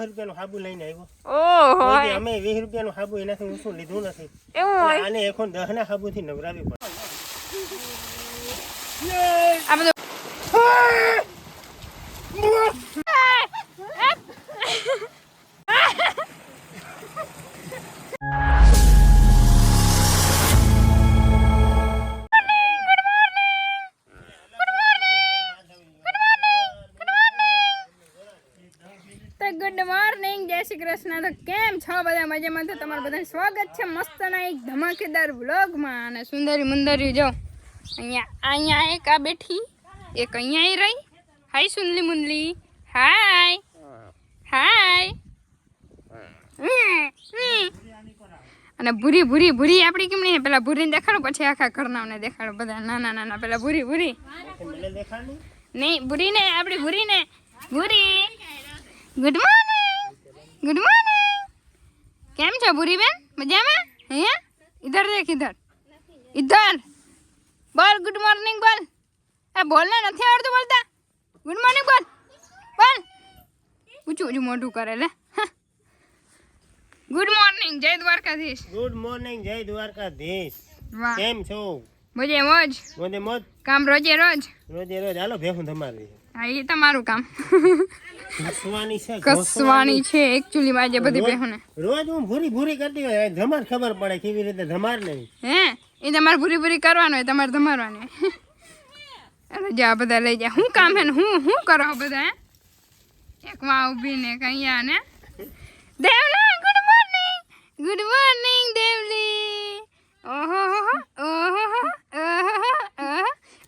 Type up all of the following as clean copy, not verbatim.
રૂપિયાનું સાબુ લઈને આવ્યો. ઓહો અમે 20 રૂપિયાનું સાબુ એનાથી ઓછું લીધું નથી. એવું હોય આને એખોન 10 ના સાબુથી નવરાવી પડે. આ બધું ગુડ મોર્નિંગ, જય શ્રી કૃષ્ણ. તો કેમ છો બધા? મજામાં? તો તમારું બધાને સ્વાગત છે મસ્તના એક ધમાકેદાર વ્લોગમાં. અને સુંદરી મુંદરી જો અહીંયા એક આ બેઠી, એક અહીંયા રહી. હાય સુંદલી મુંદલી, હાય હાય. અને ભૂરી ભૂરી ભૂરી આપણી કેમ નહીં? પેલા ભૂરીને દેખાડો, પછી આખા ઘરનાને દેખાડો. બધા નાના નાના પેલા ભૂરી ભૂરી નહીં, ભૂરીને આપણી ભૂરીને. ભૂરી ગુડ મોર્નિંગ, ગુડ મોર્નિંગ. કેમ છો ભૂરી બેન? મજામાં? હે ઇધર દેખ, ઇધર ઇધર બોલ ગુડ મોર્નિંગ બોલ. એ બોલ ને, નથી આવડતું બોલતા. ગુડ મોર્નિંગ બોલ બોલ. ઊંચું ઊંચું મોઢું કરે લે. ગુડ મોર્નિંગ, જય દ્વારકાધીશ. ગુડ મોર્નિંગ, જય દ્વારકાધીશ. વાહ, કેમ છો? મોજે મોજ. મોજે મોજ. કામ રોજે રોજ. રોજે રોજ હાલો ભેહું તમારી. હા, એ તમારું કામ. ઘસવાની છે, કસવાની છે એકચ્યુઅલી માં જે બધી બેહોને. રોજ હું ભૂરી ભૂરી કરતી હોય, ધમાર ખબર પડે કેવી રીતે ધમાર નહીં. હે એ તમારે ભૂરી ભૂરી કરવાનું હોય, તમારે ધમારવાનું હોય. અરે જા બધા લઈ જા. શું કામ હે ને હું કરો બધા? હે એક માં ઊભી ને કઅહીંયા ને Devla. Good morning, good morning Devli. ઓહો ઓહો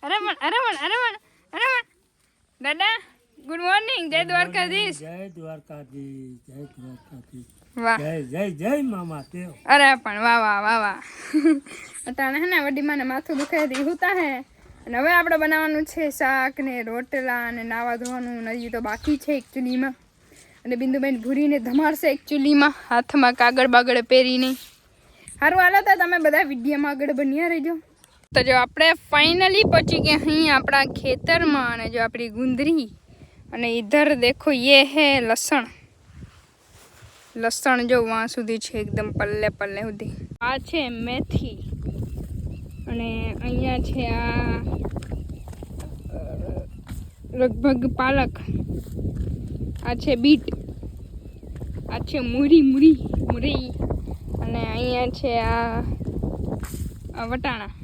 અરે મણ દાદા ગુડ મોર્નિંગ, જય દ્વારકાધીશ. જય દ્વારકાધીશ, જય દ્વારકાધીશ. વાહ, જય જય જય મામા દેવ. અરે પણ વાહ વાહ વાહ વાહ. અટાણે હે ને વડી માને માથું દુખે દી હોતા હે. અને હવે આપણે બનાવવાનું છે શાક ને રોટલા અને નાવા ધોવાનું હજી તો બાકી છે એકચ્યુઅલીમાં. અને બિંદુબેન ભૂરીને ધમાડશે એકચ્યુઅલીમાં, હાથમાં કાગળ બાગળ પહેરીને. સારું હાલો તો તમે બધા વિડીયોમાં આગળ બન્યા રહેજો. તો જો આપણે ફાઇનલી પહોંચી ગયા અહીં આપણા ખેતરમાં. અને જો આપણી ગુંદરી, અને ઇધર દેખો યે હે લસણ. લસણ જો વहाँ સુધી છે એકદમ પલ્લે પલ્લે સુધી. આ છે મેથી, અને અહીંયા છે આ લગભગ પાલક. આ છે બીટ, આ છે મૂરી. અને અહીંયા છે આ વટાણા.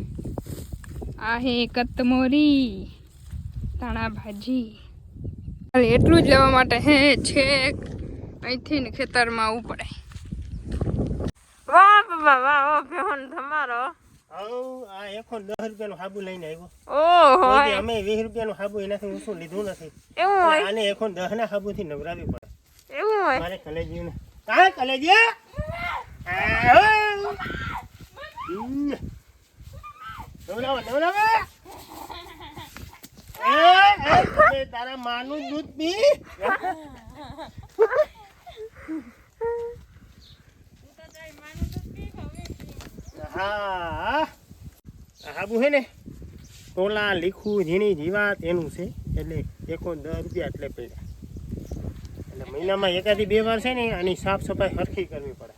આ હે કતમોરી, ધાણા ભાજી. એટલું જ લેવા માટે હે છે અહીંથી ને ખેતરમાં આવવું પડે. વાહ વાહ વાહ, બેહન તમારો. આ એખોન 10 રૂપિયાનું સાબુ લઈને આવ્યો. ઓહો અમે 20 રૂપિયાનું સાબુ એનાથી ઓછું લીધું નથી. એવું હોય, આને એખોન 10 ના સાબુથી નવરાવી પડે. એવું હોય. મારે કલેજીને હા કલેજી તારા માનું દૂધ પી. હા સાબુ છે ને ટોલા લીખું ઝીણી જીવાત એનું છે, એટલે 10 રૂપિયા એટલે પડ્યા. એટલે મહિનામાં એકાદી 2 વાર છે ને આની સાફ સફાઈ સરખી કરવી પડે.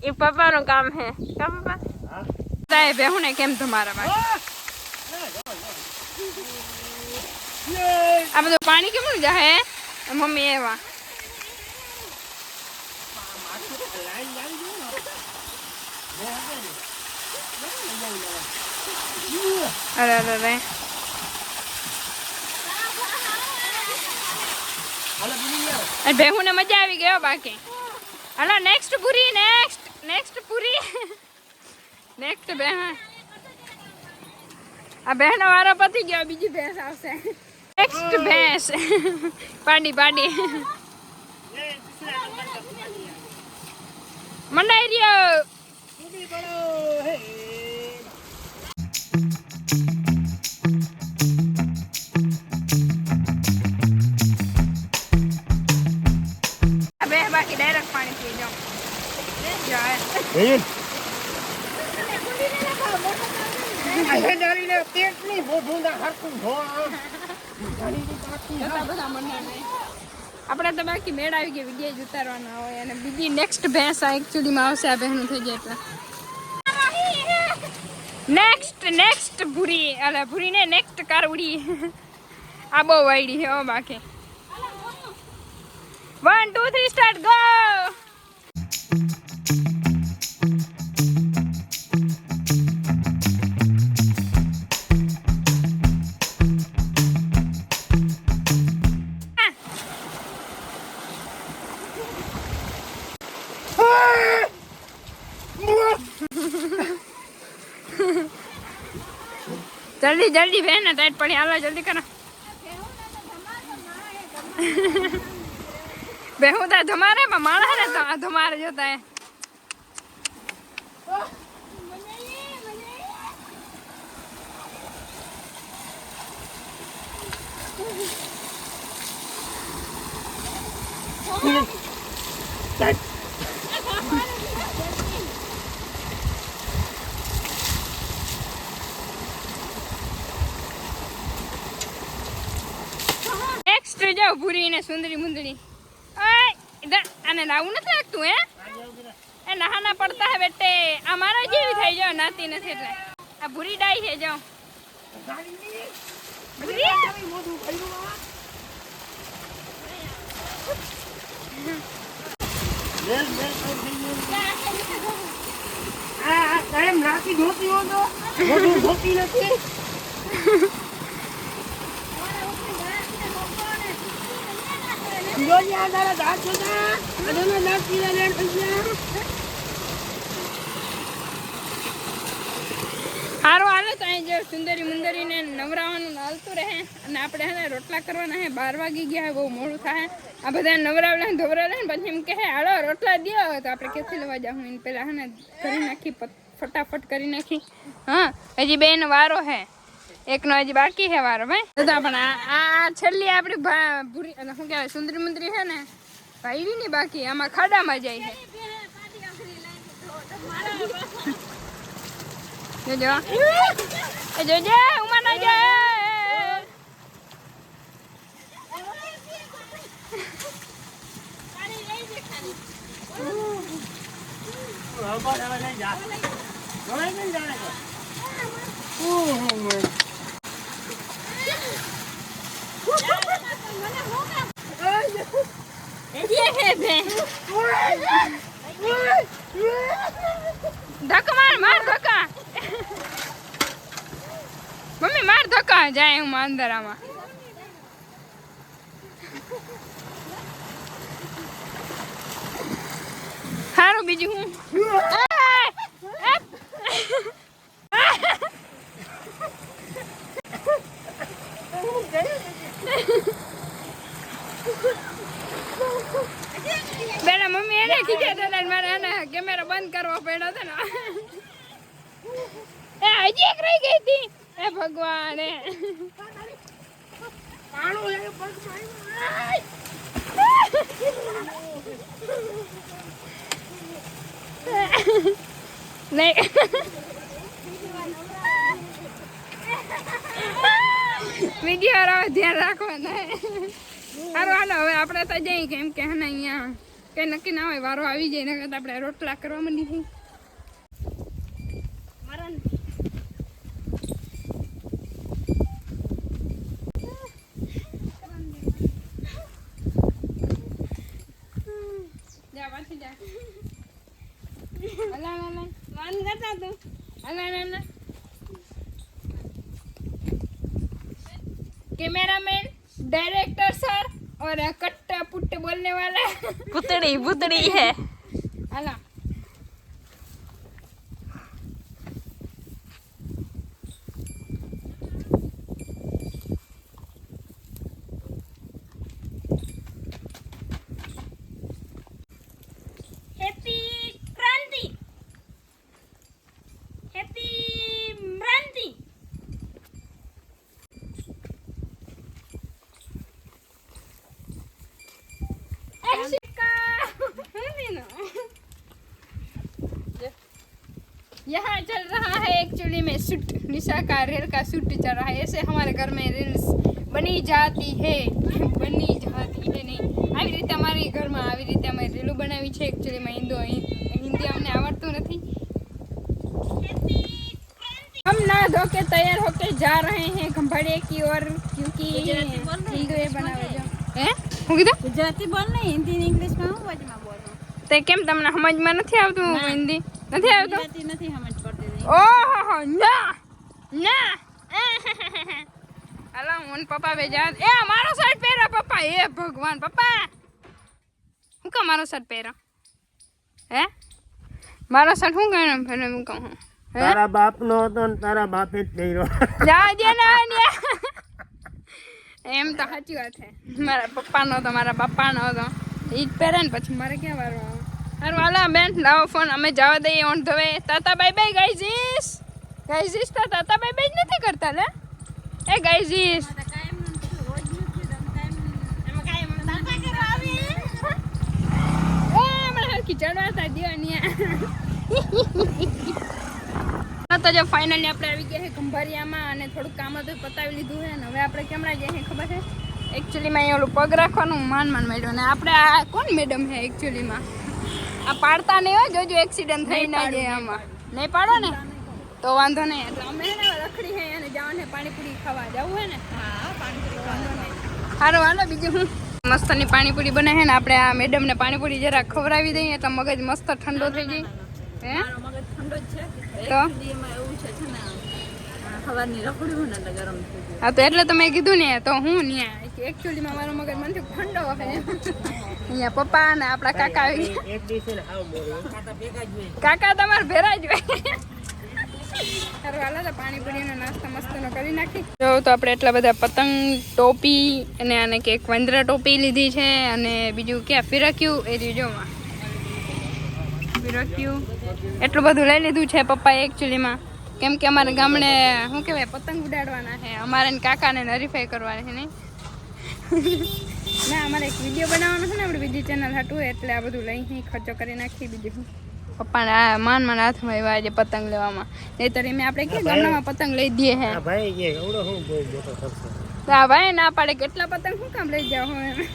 એ પપ્પાનું કામ હે. કા પપ્પા? હા તાય બેહું ને કેમ તમારા બાકી? આ બધું પાણી કેમનું જાહે મમ્મી? એવા અરે અરે બેહું ને મજા આવી ગયો બાકી. હાલો નેક્સ્ટ પૂરી, નેક્સ્ટ પૂરી, નેક્સ્ટ બેહ. આ બહેનો વારો પતી ગયો, બીજી ભેંસ આવશે. નેક્સ્ટ ભેંસ પાડી મંડાઈ રહ્યો. બે બાકી ડાયરેક્ટ પાણી પી જાઓ. આપણે તો બાકી મેળ આવી ગઈ વિડીયો જ ઉતારવાના હોય અને બીજી નેક્સ્ટ ભેંસ આ એકચ્યુઅલીમાં આવશે આ બહેનું થઈ જાય એટલે નેક્સ્ટ ભૂરી અલા ભૂરી ને નેક્સ્ટ કારવડી આ બહુ વાયડી છે બાકી 1 2 3 સ્ટાર્ટ ગો जल्दी जल्दी बहन ना टाइट पड़ी आला जल्दी करो बेहुदा धमारे में मारा है तो धमारे जोता है नेक्स्ट जाओ भूरी ने सुंदरी मुंदरी ओए इधर आने लाऊ न लागતું હે એ નહાના પડતા હે બેટે આ મારા જેવી થઈ જાવ નાતી નથી એટલે આ ભૂરી ડાઈ છે જાઓ ભૂરી મોઢું ભર્યું આ કાયમ નાખી ધોતી હો તો મોઢું ધોતી નથી જોલિયા દાડા દાંત છોડા અડનો નાખી લે પૈસા હારો હાલે તો અહીં જે સુંદરી મુંદરી ને નવરાવાનું હાલતું રહે અને આપણે હે રોટલા કરવાના હે 12 વાગી ગયા બહુ મોડું થાય આ બધા નવરાવલે ધોવરાવલે પછી એમ કહે હાલો રોટલા દો તો આપણે કેથી લેવા જાઉં એને પેલા હે ને કરી નાખી ફટાફટ કરી નાખી હા હજી બેન વારો હે એકનો હજી બાકી હે વારો ભાઈ તો પણ આ છેલ્લી આપણી ભૂરી શું કહેવાય સુંદરી મુંદરી હે ને ભાઈ ની બાકી આમાં ખાડામાં જાય છે જોજો એ જોજે ઉમા ના જાય धक्का मार धक्का मम्मी मार धक्का जाए हूँ अंदर आमा हारो बीजू हूँ बेटा मम्मी એને ખીચા હતા મારે આને કેમેરા બંધ કરવો પડ્યો હતો ને એ હજી એક રહી ગઈ હતી એ ભગવાન એ પાણો એ પગ નહીં વિડીયો રાવ ધ્યાન રાખવાના સારું હાલો હવે આપણે તો જઈએ કેમ કે હે ને અહીંયા કઈ નક્કી ના હોય વારો આવી જાય ને આપણે રોટલા કરવા માંડી થઈ જા પાછી જા અલા અલા વાન કરતા તું અલા અલા कैमरामैन डायरेक्टर सर और कट्टा पुट्टे बोलने वाला पुतड़ी है अला यहाँ चल रहा है एक्चुअली में शूट निशा का रेल का शूट चल रहा है ऐसे हमारे घर में रील्स बनी जाती है नहीं આવી રીતે અમારી ઘરમાં આવી રીતે અમે રીલું બનાવી છે એકચ્યુઅલીમાં હિન્દી અમને આવડતું નથી हम ना धो के तैयार होके जा रहे हैं खंभाड़िया की ओर क्योंकि हीरो ये बनावे जो હે હું કીધું ગુજરાતી બોલ ને હિન્દી ને ઇંગ્લિશ માં હું વચમાં બોલું તે કેમ તમને સમજમાં નથી આવતું હિન્દી નથી આવતું ગુજરાતી નથી સમજ પડતી ઓહો ના ના હાલો હું પપ્પા બે જા એ મારો શર્ટ પહેરો પપ્પા એ ભગવાન પપ્પા હું કા મારો શર્ટ પહેરો હે મારો શર્ટ હું કહું પહેરો હું કહું તારા બાપનો હતો ને તારા બાપે જ પહેર્યો જા દે ના એમ તો સાચી વાત છે મારા પપ્પાનો હતો મારા બાપાનો હતો એ જ પહેરે ને પછી મારે ક્યાં વારો આવે સારું હાલો બેન લાવો ફોન અમે જવા દઈએ on the way tata bye bye guys તો તાતા બાય બાય જ નથી કરતા લે એ ગાઈઝીસ ચડવાતા દિયા તો જો ફાઇનલી આપણે આવી ગયા છે ખંભારિયામાં અને થોડુંક કામ હતું પતાવી લીધું છે અને હવે આપણે કેમરા જઈએ છે ખબર છે એકચ્યુઅલીમાં અહીંયા ઓલું પગ રાખવાનું માન મળ્યું ને આપણે આ કોણ મેડમ છે એકચ્યુઅલીમાં આ પાડતા નહીં હોય જોજો એક્સિડન્ટ થઈ ના જાય આમાં નહીં પાડો ને તો વાંધો નહીં એટલે અમે ને રખડી છે અને જવાને પાણીપુરી ખાવા જવું હોય ને સારું હાલો બીજું હું મસ્તની પાણીપુરી બને છે ને આપણે આ મેડમને પાણીપુરી જરા ખવડાવી દઈએ એટલે મગજ મસ્ત ઠંડો થઈ જાય હે મગજ ઠંડો જ છે તો એમાં એવું છે ને સવારની રખડ્યું ને એટલે ગરમ થઈ ગયું હા તો એટલે તમે કીધું ને તો હું ત્યાં એકચ્યુઅલીમાં મારો મગજ મનથી ઠંડો હે અહીંયા પપ્પા ને આપણા કાકા આવી ગયા એક દિવસે ને હાવ મોડું કાકા તમારે ભેરા જ હોય સારું હાલો તો પાણીપુરીનો નાસ્તો મસ્તનો કરી નાખી જો તો આપણે એટલા બધા પતંગ ટોપી અને આને કે વંદરા ટોપી લીધી છે અને બીજું ક્યાં ફિરક્યું એ જોવા ફિરક્યું એટલું બધું લઈ લીધું છે પપ્પાએ એકચ્યુઅલીમાં કેમ કે અમારે ગામડે શું કહેવાય પતંગ ઉડાડવાના છે અમારે ને કાકાને હરીફાઈ કરવાની છે નહીં ના અમારે એક વિડીયો બનાવવાનો છે ને આપણે બીજી ચેનલ હતું એટલે આ બધું લઈ ખર્ચો કરી નાખી બીજું પપ્પાને આ માન હાથમાં આવ્યા આજે પતંગ લેવામાં નહીતર એમ આપણે કે ગામડામાં પતંગ લઈ દઈએ હે આ ભાઈ કે એવડો હું બહુ મોટો ખર્ચો તો આ ભાઈ ના પાડે કેટલા પતંગ શું કામ લઈ જાવ હવે